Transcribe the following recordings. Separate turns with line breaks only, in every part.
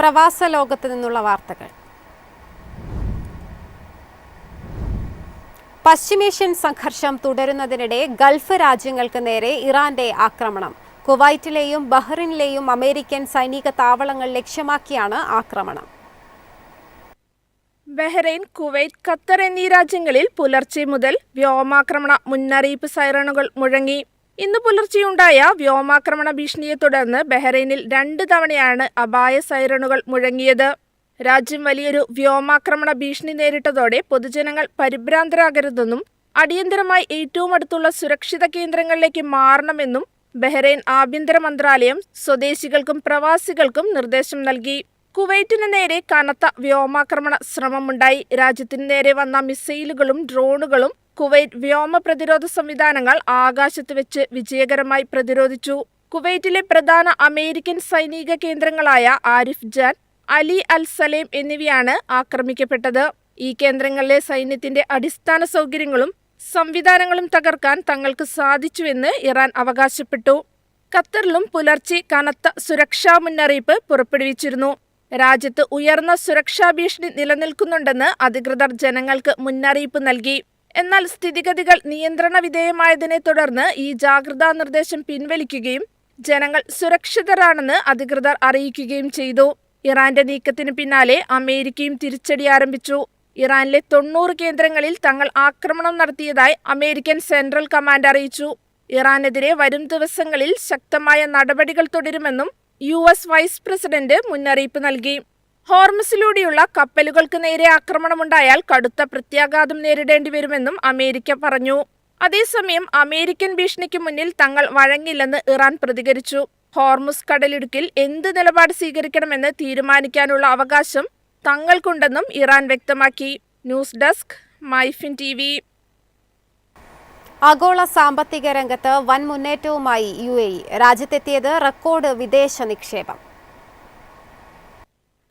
പ്രവാസ ലോകത്ത് നിന്നുള്ള വാർത്തകൾ. പശ്ചിമേഷ്യൻ സംഘർഷം തുടരുന്നതിനിടെ ഗൾഫ് രാജ്യങ്ങൾക്ക് നേരെ ഇറാന്റെ ആക്രമണം. കുവൈറ്റിലെയും ബഹ്റിനിലെയും അമേരിക്കൻ സൈനിക താവളങ്ങൾ ലക്ഷ്യമാക്കിയാണ് ആക്രമണം.
ബഹ്റൈൻ, കുവൈറ്റ്, ഖത്തർ എന്നീ രാജ്യങ്ങളിൽ പുലർച്ചെ മുതൽ വ്യോമാക്രമണ മുന്നറിയിപ്പ് സൈറണുകൾ മുഴങ്ങി. ഇന്ന് പുലർച്ചെയുണ്ടായ വ്യോമാക്രമണ ഭീഷണിയെ തുടർന്ന് ബഹ്റൈനിൽ 2 തവണയാണ് അപായ സൈറണുകൾ മുഴങ്ങിയത്. രാജ്യം വലിയൊരു വ്യോമാക്രമണ ഭീഷണി നേരിട്ടതോടെ പൊതുജനങ്ങൾ പരിഭ്രാന്തരാകരുതെന്നും അടിയന്തരമായി ഏറ്റവും അടുത്തുള്ള സുരക്ഷിത കേന്ദ്രങ്ങളിലേക്ക് മാറണമെന്നും ബഹ്റൈൻ ആഭ്യന്തര മന്ത്രാലയം സ്വദേശികൾക്കും പ്രവാസികൾക്കും നിർദ്ദേശം നൽകി. കുവൈറ്റിന് നേരെ കനത്ത വ്യോമാക്രമണ ശ്രമമുണ്ടായി. രാജ്യത്തിന് നേരെ വന്ന മിസൈലുകളും ഡ്രോണുകളും കുവൈറ്റ് വ്യോമ പ്രതിരോധ സംവിധാനങ്ങൾ ആകാശത്ത് വെച്ച് വിജയകരമായി പ്രതിരോധിച്ചു. കുവൈറ്റിലെ പ്രധാന അമേരിക്കൻ സൈനിക കേന്ദ്രങ്ങളായ ആരിഫ് ജാൻ, അലി അൽ സലേം എന്നിവയാണ് ആക്രമിക്കപ്പെട്ടത്. ഈ കേന്ദ്രങ്ങളിലെ സൈന്യത്തിന്റെ അടിസ്ഥാന സൗകര്യങ്ങളും സംവിധാനങ്ങളും തകർക്കാൻ തങ്ങൾക്ക് സാധിച്ചുവെന്ന് ഇറാൻ അവകാശപ്പെട്ടു. ഖത്തറിലും പുലർച്ചെ കനത്ത സുരക്ഷാ മുന്നറിയിപ്പ് പുറപ്പെടുവിച്ചിരുന്നു. രാജ്യത്ത് ഉയർന്ന സുരക്ഷാ ഭീഷണി നിലനിൽക്കുന്നുണ്ടെന്ന് അധികൃതർ ജനങ്ങൾക്ക് മുന്നറിയിപ്പ് നൽകി. എന്നാൽ സ്ഥിതിഗതികൾ നിയന്ത്രണ വിധേയമായതിനെ തുടർന്ന് ഈ ജാഗ്രതാ നിർദ്ദേശം പിൻവലിക്കുകയും ജനങ്ങൾ സുരക്ഷിതരാണെന്ന് അധികൃതർ അറിയിക്കുകയും ചെയ്തു. ഇറാന്റെ നീക്കത്തിന് പിന്നാലെ അമേരിക്കയും തിരിച്ചടി ആരംഭിച്ചു. ഇറാനിലെ 90 കേന്ദ്രങ്ങളിൽ തങ്ങൾ ആക്രമണം നടത്തിയതായി അമേരിക്കൻ സെൻട്രൽ കമാൻഡ് അറിയിച്ചു. ഇറാനെതിരെ വരും ദിവസങ്ങളിൽ ശക്തമായ നടപടികൾ തുടരുമെന്നും US വൈസ് പ്രസിഡന്റ് മുന്നറിയിപ്പ് നൽകി. ഹോർമസിലൂടെയുള്ള കപ്പലുകൾക്ക് നേരെ ആക്രമണമുണ്ടായാൽ കടുത്ത പ്രത്യാഘാതം നേരിടേണ്ടി വരുമെന്നും അമേരിക്ക പറഞ്ഞു. അതേസമയം അമേരിക്കൻ ഭീഷണിക്ക് മുന്നിൽ തങ്ങൾ വഴങ്ങില്ലെന്ന് ഇറാൻ പ്രതികരിച്ചു. ഹോർമുസ് കടലിടുക്കിൽ എന്ത് നിലപാട് സ്വീകരിക്കണമെന്ന് തീരുമാനിക്കാനുള്ള അവകാശം തങ്ങൾക്കുണ്ടെന്നും ഇറാൻ വ്യക്തമാക്കി. News desk, MyFin TV.
ആഗോള സാമ്പത്തിക രംഗത്ത് വൻ മുന്നേറ്റവുമായി UAE. രാജ്യത്തെത്തിയത് റെക്കോർഡ് വിദേശ നിക്ഷേപം.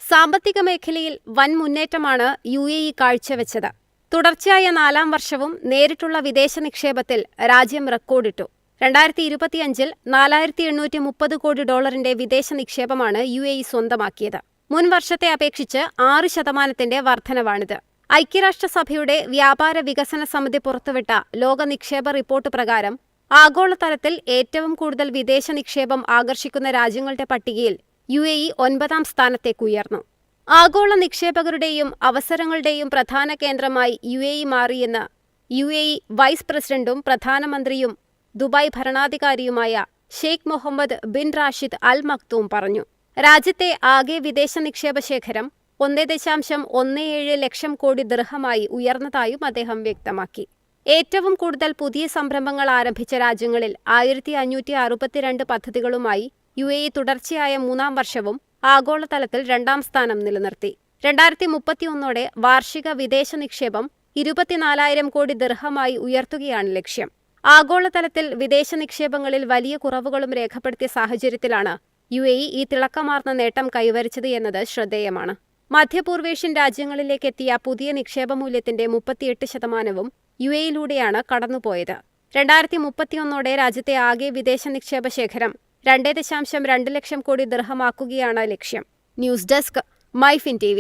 സാമ്പത്തിക മേഖലയിൽ വൻ മുന്നേറ്റമാണ് UAE കാഴ്ചവെച്ചത്. തുടർച്ചയായ 4ാം വർഷവും നേരിട്ടുള്ള വിദേശ നിക്ഷേപത്തിൽ രാജ്യം റെക്കോർഡിട്ടു. 2025-ൽ $4,830 കോടി വിദേശ നിക്ഷേപമാണ് UAE സ്വന്തമാക്കിയത്. മുൻ വർഷത്തെ അപേക്ഷിച്ച് 6% വർധനവാണിത്. ഐക്യരാഷ്ട്രസഭയുടെ വ്യാപാര വികസന സമിതി പുറത്തുവിട്ട ലോക നിക്ഷേപ റിപ്പോർട്ട് പ്രകാരം ആഗോളതലത്തിൽ ഏറ്റവും കൂടുതൽ വിദേശ നിക്ഷേപം ആകർഷിക്കുന്ന രാജ്യങ്ങളുടെ പട്ടികയിൽ UAE 9ാം സ്ഥാനത്തേക്ക് ഉയർന്നു. ആഗോള നിക്ഷേപകരുടെയും അവസരങ്ങളുടെയും പ്രധാന കേന്ദ്രമായി UAE മാറിയെന്ന് UAE വൈസ് പ്രസിഡന്റും പ്രധാനമന്ത്രിയും ദുബായ് ഭരണാധികാരിയുമായ Sheikh Mohammed bin Rashid Al Maktoum പറഞ്ഞു. രാജ്യത്തെ ആകെ വിദേശ നിക്ഷേപ ശേഖരം 1.17 ലക്ഷം കോടി ദിർഹമായി ഉയർന്നതായും അദ്ദേഹം വ്യക്തമാക്കി. ഏറ്റവും കൂടുതൽ പുതിയ സംരംഭങ്ങൾ ആരംഭിച്ച രാജ്യങ്ങളിൽ 1562 പദ്ധതികളുമായി UAE തുടർച്ചയായ 3ാം വർഷവും ആഗോളതലത്തിൽ 2ാം സ്ഥാനം നിലനിർത്തി. 2031ഓടെ വാർഷിക വിദേശ നിക്ഷേപം 24,000 കോടി ദിർഹമായി ഉയർത്തുകയാണ് ലക്ഷ്യം. ആഗോളതലത്തിൽ വിദേശ നിക്ഷേപങ്ങളിൽ വലിയ കുറവുകളും രേഖപ്പെടുത്തിയ സാഹചര്യത്തിലാണ് UAE ഈ തിളക്കമാർന്ന നേട്ടം കൈവരിച്ചത് എന്നത് ശ്രദ്ധേയമാണ്. മധ്യപൂർവേഷ്യൻ രാജ്യങ്ങളിലേക്കെത്തിയ പുതിയ നിക്ഷേപ മൂല്യത്തിന്റെ 38%വും UAEയിലൂടെയാണ് കടന്നുപോയത്. 2031ഓടെ രാജ്യത്തെ ആകെ വിദേശ നിക്ഷേപ ശേഖരം 2.2 ലക്ഷം കോടി ദിർഹമാക്കുകയാണ് ലക്ഷ്യം. News desk, MyFin TV.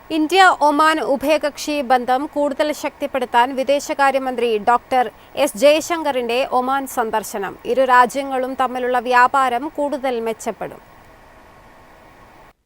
India Oman ഉഭയകക്ഷി ബന്ധം കൂടുതൽ ശക്തിപ്പെടുത്താൻ വിദേശകാര്യമന്ത്രി ഡോക്ടർ S ജയശങ്കറിന്റെ ഒമാൻ സന്ദർശനം. ഇരു രാജ്യങ്ങളും തമ്മിലുള്ള വ്യാപാരം കൂടുതൽ മെച്ചപ്പെടും.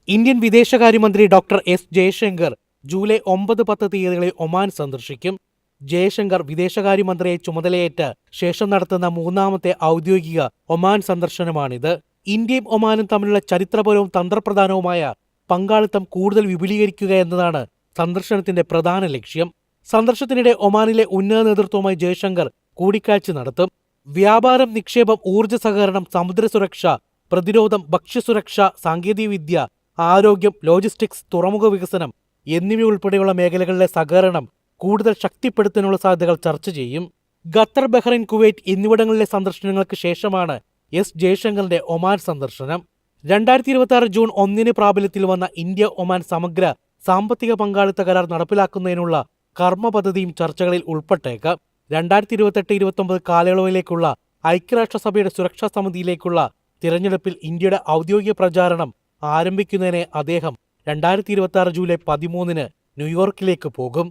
ഇന്ത്യൻ വിദേശകാര്യമന്ത്രി ഡോക്ടർ S ജയശങ്കർ ജൂലൈ 9-10 തീയതികളിൽ ഒമാൻ സന്ദർശിക്കും. ജയശങ്കർ വിദേശകാര്യമന്ത്രിയെ ചുമതലയേറ്റ ശേഷം നടത്തുന്ന 3ാമത്തെ ഔദ്യോഗിക ഒമാൻ സന്ദർശനമാണിത്. ഇന്ത്യയും ഒമാനും തമ്മിലുള്ള ചരിത്രപരവും തന്ത്രപ്രധാനവുമായ പങ്കാളിത്തം കൂടുതൽ വിപുലീകരിക്കുക എന്നതാണ് സന്ദർശനത്തിന്റെ പ്രധാന ലക്ഷ്യം. സന്ദർശനത്തിനിടെ ഒമാനിലെ ഉന്നത നേതൃത്വവുമായി ജയശങ്കർ കൂടിക്കാഴ്ച നടത്തും. വ്യാപാരം, നിക്ഷേപം, ഊർജ്ജ സഹകരണം, സമുദ്ര സുരക്ഷ, പ്രതിരോധം, ഭക്ഷ്യസുരക്ഷ, സാങ്കേതികവിദ്യ, ആരോഗ്യം, ലോജിസ്റ്റിക്സ്, തുറമുഖ വികസനം എന്നിവയുൾപ്പെടെയുള്ള മേഖലകളിലെ സഹകരണം കൂടുതൽ ശക്തിപ്പെടുത്താനുള്ള സാധ്യതകൾ ചർച്ച ചെയ്യും. ഖത്തർ, ബഹ്റൈൻ, കുവൈറ്റ് എന്നിവിടങ്ങളിലെ സന്ദർശനങ്ങൾക്ക് ശേഷമാണ് S ജയശങ്കറിന്റെ ഒമാൻ സന്ദർശനം. 2026 ജൂൺ 1 പ്രാബല്യത്തിൽ വന്ന ഇന്ത്യ ഒമാൻ സമഗ്ര സാമ്പത്തിക പങ്കാളിത്ത കരാർ നടപ്പിലാക്കുന്നതിനുള്ള കർമ്മ പദ്ധതിയും ചർച്ചകളിൽ ഉൾപ്പെട്ടേക്കാം. 2028-29 കാലയളവിലേക്കുള്ള ഐക്യരാഷ്ട്രസഭയുടെ സുരക്ഷാ സമിതിയിലേക്കുള്ള തിരഞ്ഞെടുപ്പിൽ ഇന്ത്യയുടെ ഔദ്യോഗിക പ്രചാരണം ആരംഭിക്കുന്നതിന് അദ്ദേഹം 2026 ജൂലൈ 13 ന്യൂയോർക്കിലേക്ക് പോകും.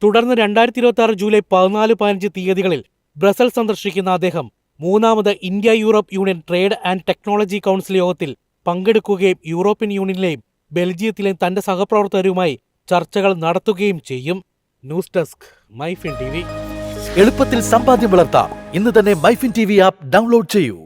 തുടർന്ന് 2026 ജൂലൈ 14-15 തീയതികളിൽ ബ്രസൽ സന്ദർശിക്കുന്ന അദ്ദേഹം മൂന്നാമത് India Europe union trade and technology council യോഗത്തിൽ പങ്കെടുക്കുകയും യൂറോപ്യൻ യൂണിയനിലെയും ബെൽജിയത്തിലെയും തന്റെ സഹപ്രവർത്തകരുമായി ചർച്ചകൾ നടത്തുകയും ചെയ്യും. News desk MyFin TV.
എളുപ്പത്തിൽ സമ്പാദ്യം വളർത്താം. ഇന്ന് തന്നെ മൈഫിൻ TV ആപ്പ് ഡൗൺലോഡ് ചെയ്യൂ.